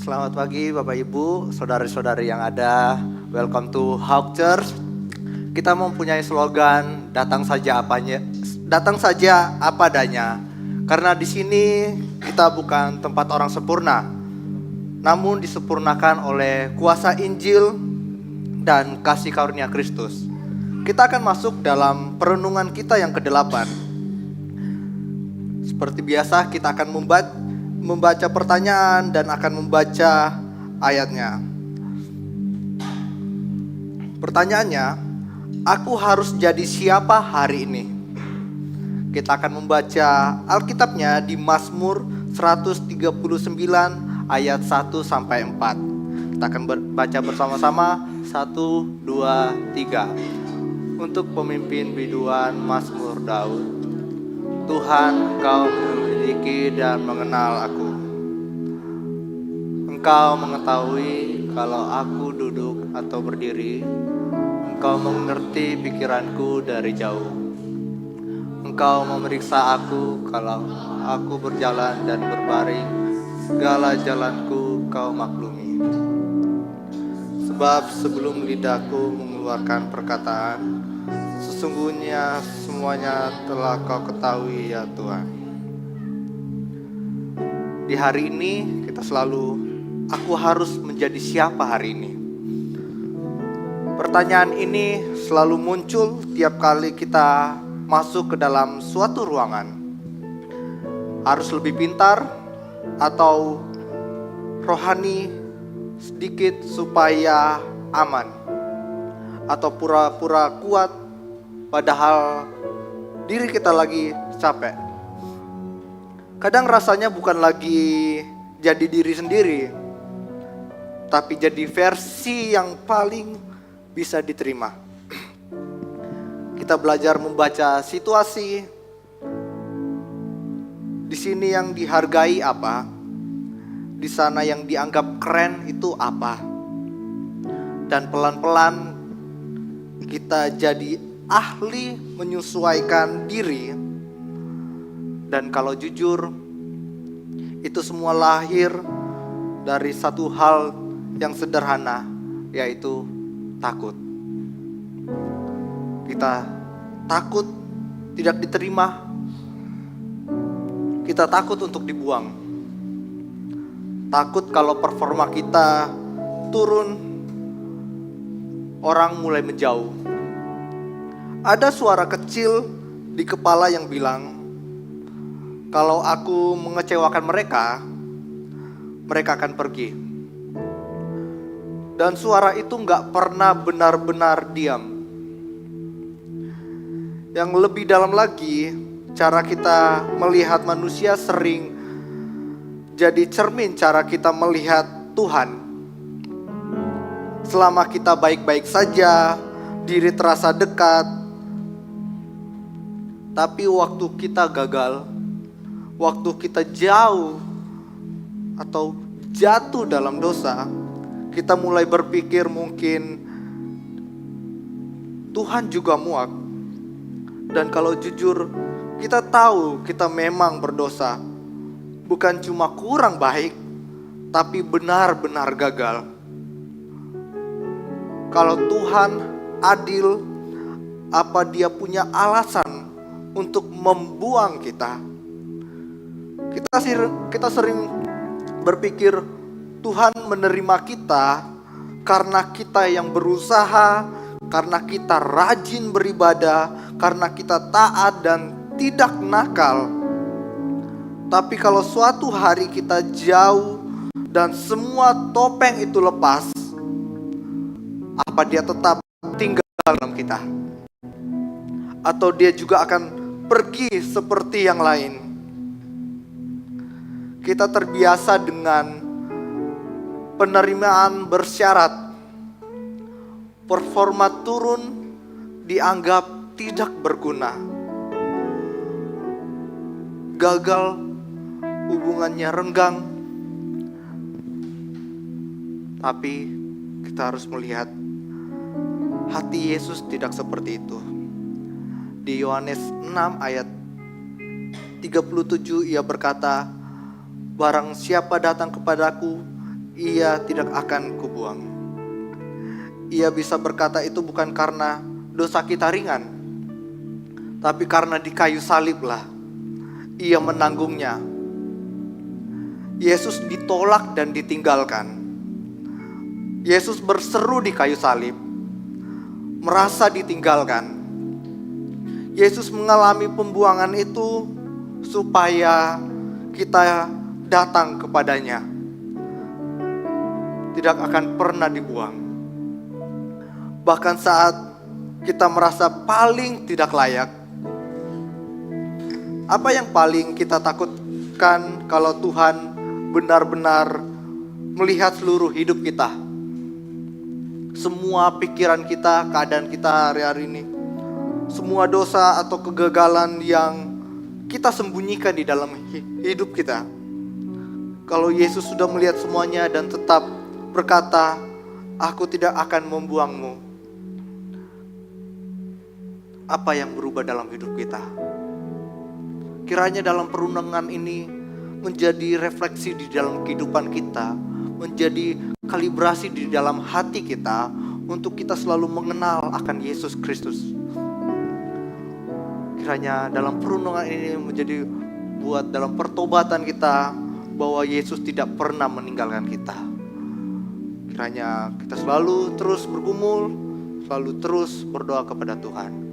Selamat pagi Bapak Ibu, saudari-saudari yang ada. Welcome to Hawk Church. Kita mempunyai slogan datang saja apa adanya. Karena di sini kita bukan tempat orang sempurna, namun disempurnakan oleh kuasa Injil dan kasih karunia Kristus. Kita akan masuk dalam perenungan kita yang ke-8. Seperti biasa kita akan membaca pertanyaan dan akan membaca ayatnya. Pertanyaannya, aku harus jadi siapa hari ini? Kita akan membaca Alkitabnya di Mazmur 139 ayat 1 sampai 4. Kita akan baca bersama-sama 1, 2, 3. Untuk pemimpin biduan Mazmur Daud. Tuhan, Engkau memiliki dan mengenal aku. Engkau mengetahui kalau aku duduk atau berdiri. Engkau mengerti pikiranku dari jauh. Engkau memeriksa aku kalau aku berjalan dan berbaring. Segala jalanku Kau maklumi. Sebab sebelum lidahku mengeluarkan perkataan, sesungguhnya semuanya telah Kau ketahui ya Tuhan. Di hari ini kita selalu, aku harus menjadi siapa hari ini? Pertanyaan ini selalu muncul tiap kali kita masuk ke dalam suatu ruangan. Harus lebih pintar atau rohani sedikit supaya aman, atau pura-pura kuat padahal diri kita lagi capek. Kadang rasanya bukan lagi jadi diri sendiri, tapi jadi versi yang paling bisa diterima. Kita belajar membaca situasi. Di sini yang dihargai apa? Di sana yang dianggap keren itu apa? Dan pelan-pelan kita jadi ahli menyesuaikan diri. Dan kalau jujur, itu semua lahir dari satu hal yang sederhana, yaitu takut. Kita takut tidak diterima. Kita takut untuk dibuang. Takut kalau performa kita turun, orang mulai menjauh. Ada suara kecil di kepala yang bilang, kalau aku mengecewakan mereka, mereka akan pergi. Dan suara itu gak pernah benar-benar diam. Yang lebih dalam lagi, cara kita melihat manusia sering jadi cermin cara kita melihat Tuhan. Selama kita baik-baik saja, diri terasa dekat. Tapi waktu kita gagal, waktu kita jauh atau jatuh dalam dosa, kita mulai berpikir mungkin Tuhan juga muak. Dan kalau jujur, kita tahu kita memang berdosa. Bukan cuma kurang baik, tapi benar-benar gagal. Kalau Tuhan adil, apa Dia punya alasan untuk membuang kita? Kita sering berpikir Tuhan menerima kita karena kita yang berusaha, karena kita rajin beribadah, karena kita taat dan tidak nakal. Tapi kalau suatu hari kita jauh dan semua topeng itu lepas, apa Dia tetap tinggal dalam kita? Atau Dia juga akan pergi seperti yang lain? Kita terbiasa dengan penerimaan bersyarat. Performa turun dianggap tidak berguna. Gagal, hubungannya renggang. Tapi kita harus melihat hati Yesus tidak seperti itu. Di Yohanes 6 ayat 37 Ia berkata, barang siapa datang kepadaku, ia tidak akan kubuang. Ia bisa berkata itu bukan karena dosa kita ringan, tapi karena di kayu saliblah ia menanggungnya. Yesus ditolak dan ditinggalkan. Yesus berseru di kayu salib, merasa ditinggalkan. Yesus mengalami pembuangan itu supaya kita datang kepadanya. Tidak akan pernah dibuang. Bahkan saat kita merasa paling tidak layak, apa yang paling kita takutkan kalau Tuhan benar-benar melihat seluruh hidup kita? Semua pikiran kita, keadaan kita hari-hari ini, semua dosa atau kegagalan yang kita sembunyikan di dalam hidup kita. Kalau Yesus sudah melihat semuanya dan tetap berkata, aku tidak akan membuangmu, apa yang berubah dalam hidup kita? Kiranya dalam perundungan ini menjadi refleksi di dalam kehidupan kita, menjadi kalibrasi di dalam hati kita untuk kita selalu mengenal akan Yesus Kristus. Kiranya dalam perundungan ini menjadi buat dalam pertobatan kita bahwa Yesus tidak pernah meninggalkan kita. Kiranya kita selalu terus bergumul, selalu terus berdoa kepada Tuhan.